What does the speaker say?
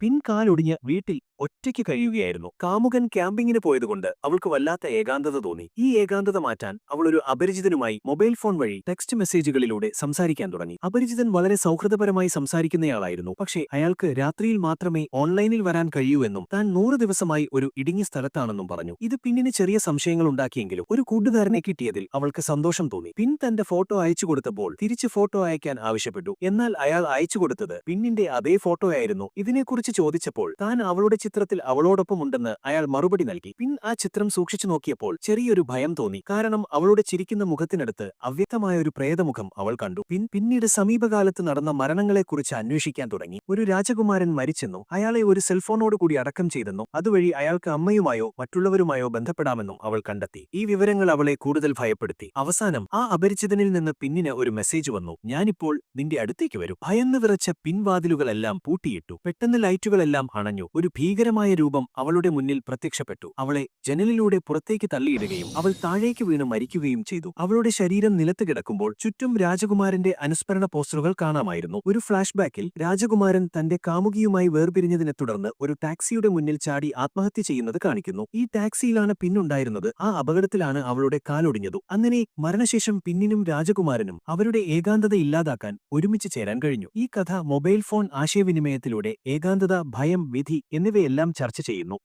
പിൻകാലൊടിഞ്ഞ് വീട്ടിൽ ഒറ്റയ്ക്ക് കഴിയുകയായിരുന്നു. കാമുകൻ ക്യാമ്പിങ്ങിന് പോയതുകൊണ്ട് അവൾക്ക് വല്ലാത്ത ഏകാന്തത തോന്നി. ഈ ഏകാന്തത മാറ്റാൻ അവൾ ഒരു അപരിചിതനുമായി മൊബൈൽ ഫോൺ വഴി ടെക്സ്റ്റ് മെസ്സേജുകളിലൂടെ സംസാരിക്കാൻ തുടങ്ങി. അപരിചിതൻ വളരെ സൗഹൃദപരമായി സംസാരിക്കുന്നയാളായിരുന്നു. പക്ഷേ അയാൾക്ക് രാത്രിയിൽ മാത്രമേ ഓൺലൈനിൽ വരാൻ കഴിയൂ എന്നും താൻ 100 ദിവസമായി ഒരു ഇടുങ്ങിയ സ്ഥലത്താണെന്നും പറഞ്ഞു. ഇത് പിന്നിന് ചെറിയ സംശയങ്ങൾ ഉണ്ടാക്കിയെങ്കിലും ഒരു കൂട്ടുകാരനെ കിട്ടിയതിൽ അവൾക്ക് സന്തോഷം തോന്നി. പിൻ തന്റെ ഫോട്ടോ അയച്ചു കൊടുത്തപ്പോൾ തിരിച്ച് ഫോട്ടോ അയക്കാൻ ആവശ്യപ്പെട്ടു. എന്നാൽ അയാൾ അയച്ചു കൊടുത്തത് പിന്നിന്റെ അതേ ഫോട്ടോയായിരുന്നു. ഇതിനെക്കുറിച്ച് ചോദിച്ചപ്പോൾ താൻ അവളുടെ ചിത്രത്തിൽ അവളോടൊപ്പം ഉണ്ടെന്ന് അയാൾ മറുപടി നൽകി. പിൻ ആ ചിത്രം സൂക്ഷിച്ചു നോക്കിയപ്പോൾ ചെറിയൊരു ഭയം തോന്നി. കാരണം അവളുടെ ചിരിക്കുന്ന മുഖത്തിനടുത്ത് അവ്യക്തമായ ഒരു പ്രേതമുഖം അവൾ കണ്ടു. പിന്നീട് സമീപകാലത്ത് നടന്ന മരണങ്ങളെക്കുറിച്ച് അന്വേഷിക്കാൻ തുടങ്ങി. ഒരു രാജകുമാരൻ മരിച്ചെന്നും അയാളെ ഒരു സെൽഫോണോട് കൂടി അടക്കം ചെയ്തെന്നും അതുവഴി അയാൾക്ക് അമ്മയുമായോ മറ്റുള്ളവരുമായോ ബന്ധപ്പെടാമെന്നും അവൾ കണ്ടെത്തി. ഈ വിവരങ്ങൾ അവളെ കൂടുതൽ ഭയപ്പെടുത്തി. അവസാനം ആ അപരിചിതനിൽ നിന്ന് പിന്നിന് ഒരു മെസ്സേജ് വന്നു: ഞാനിപ്പോൾ നിന്റെ അടുത്തേക്ക് വരും. ഭയന്ന് വിറച്ച പിൻവാതിലുകളെല്ലാം പൂട്ടിയിട്ടു. പെട്ടെന്ന് ലൈറ്റുകളെല്ലാം അണഞ്ഞു. ഒരു ഭീകരമായ രൂപം അവളുടെ മുന്നിൽ പ്രത്യക്ഷപ്പെട്ടു. അവളെ ജനലിലൂടെ പുറത്തേക്ക് തള്ളിയിടുകയും അവൾ താഴേക്ക് വീണ് മരിക്കുകയും ചെയ്തു. അവളുടെ ശരീരം നിലത്ത് കിടക്കുമ്പോൾ ചുറ്റും രാജകുമാരന്റെ അനുസ്മരണ പോസ്റ്ററുകൾ കാണാമായിരുന്നു. ഒരു ഫ്ലാഷ് ബാക്കിൽ രാജകുമാരൻ തന്റെ കാമുകിയുമായി വേർപിരിഞ്ഞതിനെ തുടർന്ന് ഒരു ടാക്സിയുടെ മുന്നിൽ ചാടി ആത്മഹത്യ ചെയ്യുന്നത് കാണിക്കുന്നു. ഈ ടാക്സിയിലാണ് പിന്നുണ്ടായിരുന്നത്. ആ അപകടത്തിലാണ് അവളുടെ കാലൊടിഞ്ഞതു. അങ്ങനെ മരണശേഷം പിന്നിനും രാജകുമാരനും അവരുടെ ഏകാന്തത ഇല്ലാതാക്കാൻ ഒരുമിച്ച് ചേരാൻ കഴിഞ്ഞു. ഈ കഥ മൊബൈൽ ഫോൺ ആശയവിനിമയത്തിലൂടെ ഏകാന്തത, ഭയം, വിധി എന്നിവയെല്ലാം ചർച്ച ചെയ്യുന്നു.